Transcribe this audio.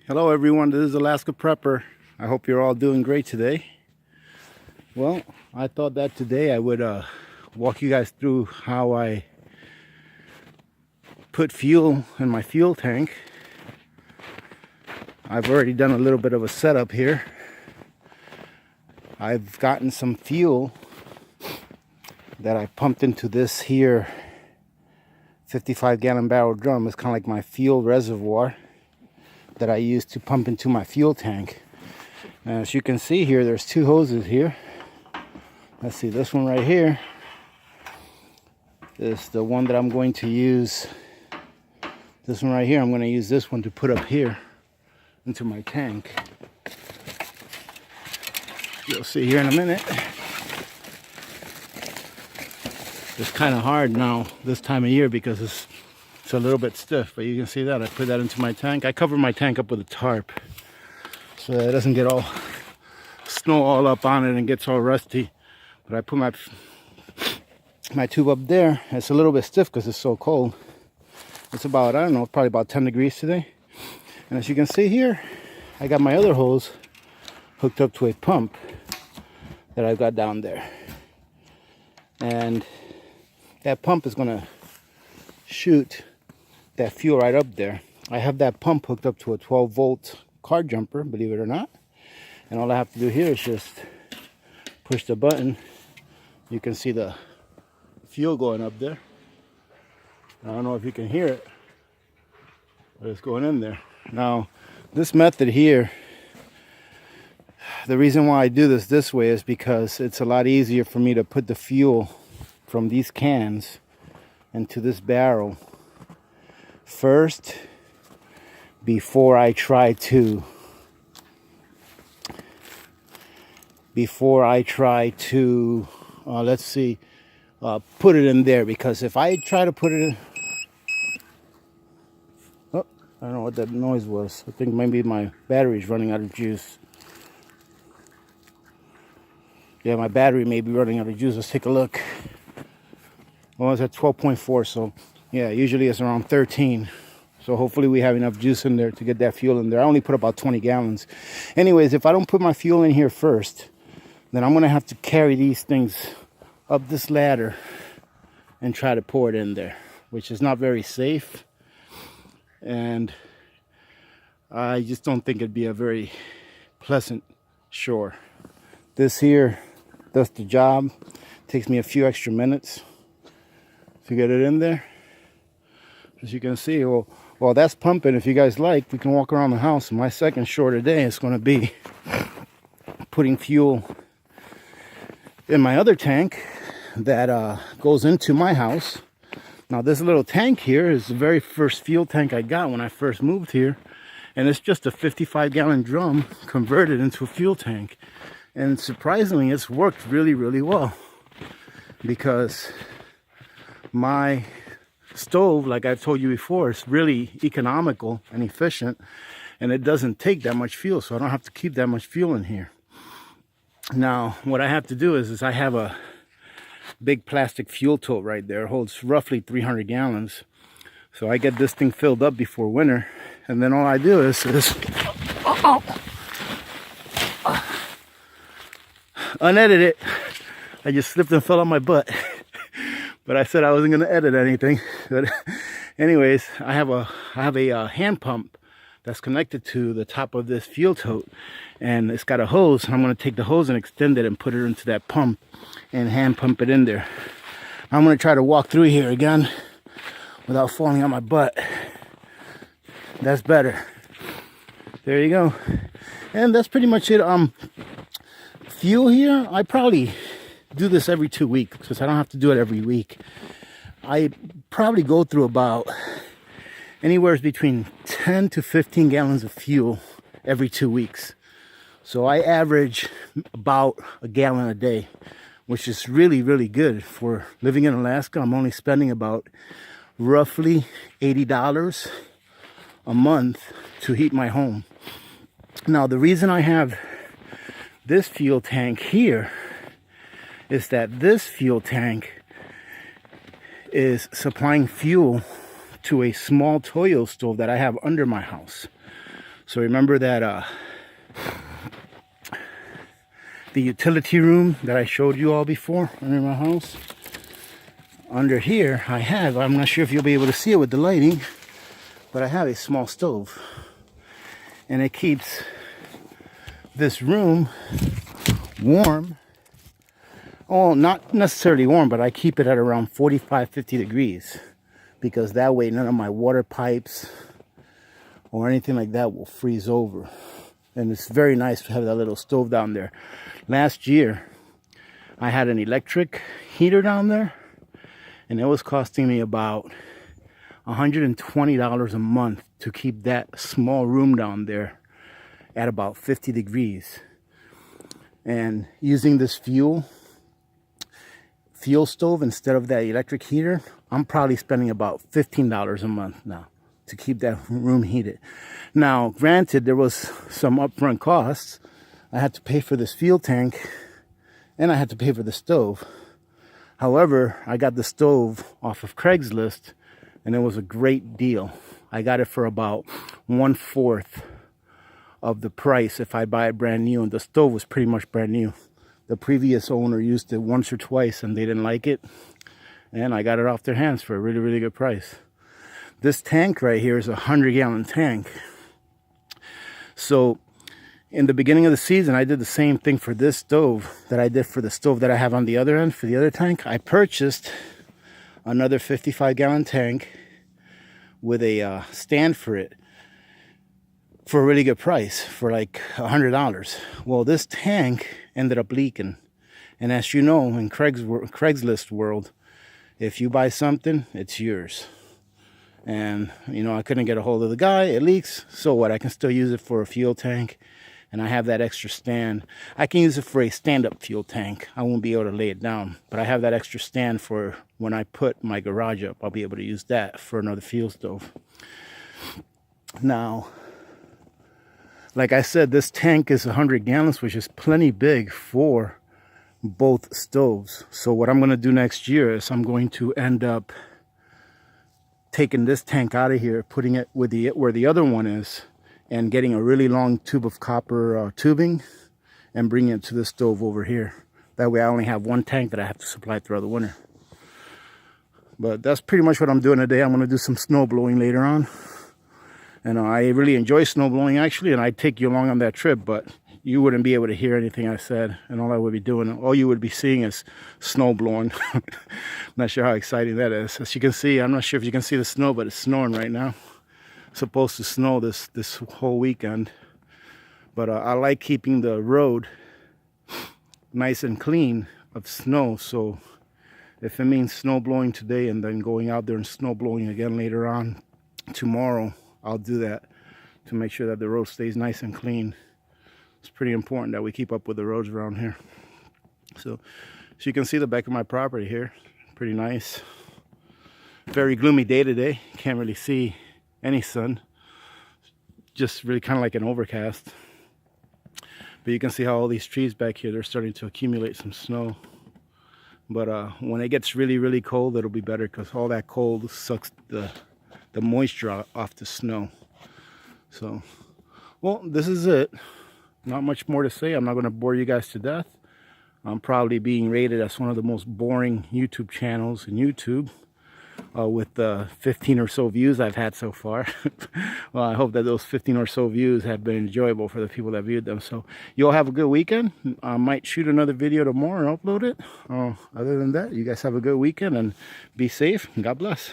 Hello everyone, this is Alaska Prepper. I hope you're all doing great today. Well, I thought that today I would walk you guys through how I put fuel in my fuel tank. I've already done a little bit of a setup here. I've gotten some fuel that I pumped into this here 55-gallon barrel drum. It's kind of like my fuel reservoir that I use to pump into my fuel tank. And as you can see here, there's two hoses here. Let's see, this one right here is the one that I'm going to use. This one right here, I'm going to use this one to put up here into my tank. You'll see here in a minute. It's kind of hard now this time of year because it's a little bit stiff, but you can see that I put that into my tank. I cover my tank up with a tarp so that it doesn't get all snow all up on it and gets all rusty. But I put my tube up there. It's a little bit stiff because it's so cold. It's about, I don't know, probably about 10 degrees today. And as you can see here, I got my other hose hooked up to a pump that I've got down there. And that pump is gonna shoot that fuel right up there. I have that pump hooked up to a 12-volt car jumper, believe it or not. And all I have to do here is just push the button. You can see the fuel going up there. I don't know if you can hear it, but it's going in there. Now, this method here, the reason why I do this way is because it's a lot easier for me to put the fuel from these cans into this barrel first before I try to let's see, put it in there. Because if I try to put it in, oh, I don't know what that noise was. I think maybe my battery's running out of juice. Yeah, my battery may be running out of juice. Let's take a look. Well, it's at 12.4, so yeah, usually it's around 13. So hopefully we have enough juice in there to get that fuel in there. I only put about 20 gallons. Anyways, if I don't put my fuel in here first, then I'm going to have to carry these things up this ladder and try to pour it in there, which is not very safe. And I just don't think it'd be a very pleasant chore. This here does the job. Takes me a few extra minutes to get it in there. As you can see, well, that's pumping. If you guys like, we can walk around the house. My second chore today is going to be putting fuel in my other tank that goes into my house. Now, this little tank here is the very first fuel tank I got when I first moved here. And it's just a 55-gallon drum converted into a fuel tank. And surprisingly, it's worked really, really well. Because my stove, like I've told you before, is really economical and efficient, and it doesn't take that much fuel, so I don't have to keep that much fuel in here. Now, what I have to do is I have a big plastic fuel tote right there. It holds roughly 300 gallons. So I get this thing filled up before winter, and then all I do is unedit it. I just slipped and fell on my butt. But I said I wasn't going to edit anything. But anyways, I have a hand pump that's connected to the top of this fuel tote. And it's got a hose. I'm going to take the hose and extend it and put it into that pump and hand pump it in there. I'm going to try to walk through here again without falling on my butt. That's better. There you go. And that's pretty much it. Fuel here, I probably do this every 2 weeks because I don't have to do it every week. I probably go through about anywhere between 10 to 15 gallons of fuel every 2 weeks. So I average about a gallon a day, which is really, really good for living in Alaska. I'm only spending about roughly $80 a month to heat my home. Now, the reason I have this fuel tank here is that this fuel tank is supplying fuel to a small Toyo stove that I have under my house. So remember that the utility room that I showed you all before under my house? Under here I have, I'm not sure if you'll be able to see it with the lighting, but I have a small stove. And it keeps this room warm. Oh, not necessarily warm, but I keep it at around 45, 50 degrees. Because that way none of my water pipes or anything like that will freeze over. And it's very nice to have that little stove down there. Last year, I had an electric heater down there. And it was costing me about $120 a month to keep that small room down there at about 50 degrees. And using this fuel stove instead of that electric heater, I'm probably spending about $15 a month now to keep that room heated. Now, granted, there was some upfront costs. I had to pay for this fuel tank and I had to pay for the stove. However, I got the stove off of Craigslist and it was a great deal. I got it for about 1/4 of the price if I buy it brand new, and the stove was pretty much brand new. The previous owner used it once or twice and they didn't like it, and I got it off their hands for a really, really good price. This tank right here is a 100-gallon tank. So in the beginning of the season, I did the same thing for this stove that I did for the stove that I have on the other end for the other tank. I purchased another 55-gallon tank with a stand for it for a really good price, for like $100. Well, this tank ended up leaking. And as you know, in Craigslist world, if you buy something, it's yours. And, you know, I couldn't get a hold of the guy. It leaks. So what? I can still use it for a fuel tank. And I have that extra stand. I can use it for a stand-up fuel tank. I won't be able to lay it down. But I have that extra stand for when I put my garage up. I'll be able to use that for another fuel stove. Now, like I said, this tank is 100 gallons, which is plenty big for both stoves. So what I'm going to do next year is I'm going to end up taking this tank out of here, putting it with where the other one is, and getting a really long tube of copper tubing and bringing it to the stove over here. That way I only have one tank that I have to supply throughout the winter. But that's pretty much what I'm doing today. I'm going to do some snow blowing later on. And I really enjoy snow blowing, actually, and I'd take you along on that trip, but you wouldn't be able to hear anything I said, and all I would be doing, all you would be seeing is snow blowing. Not sure how exciting that is. As you can see, I'm not sure if you can see the snow, but it's snowing right now. It's supposed to snow this whole weekend. But I like keeping the road nice and clean of snow, so if it means snow blowing today and then going out there and snow blowing again later on tomorrow, I'll do that to make sure that the road stays nice and clean. It's pretty important that we keep up with the roads around here. So you can see the back of my property here. Pretty nice. Very gloomy day today. Can't really see any sun. Just really kind of like an overcast. But you can see how all these trees back here, they're starting to accumulate some snow. But when it gets really, really cold, it'll be better because all that cold sucks the moisture off the snow. So, well, this is it. Not much more to say. I'm not going to bore you guys to death. I'm probably being rated as one of the most boring YouTube channels in YouTube with the 15 or so views I've had so far. Well, I hope that those 15 or so views have been enjoyable for the people that viewed them. So you all have a good weekend. I might shoot another video tomorrow and upload it. Other than that, you guys have a good weekend and be safe. God bless.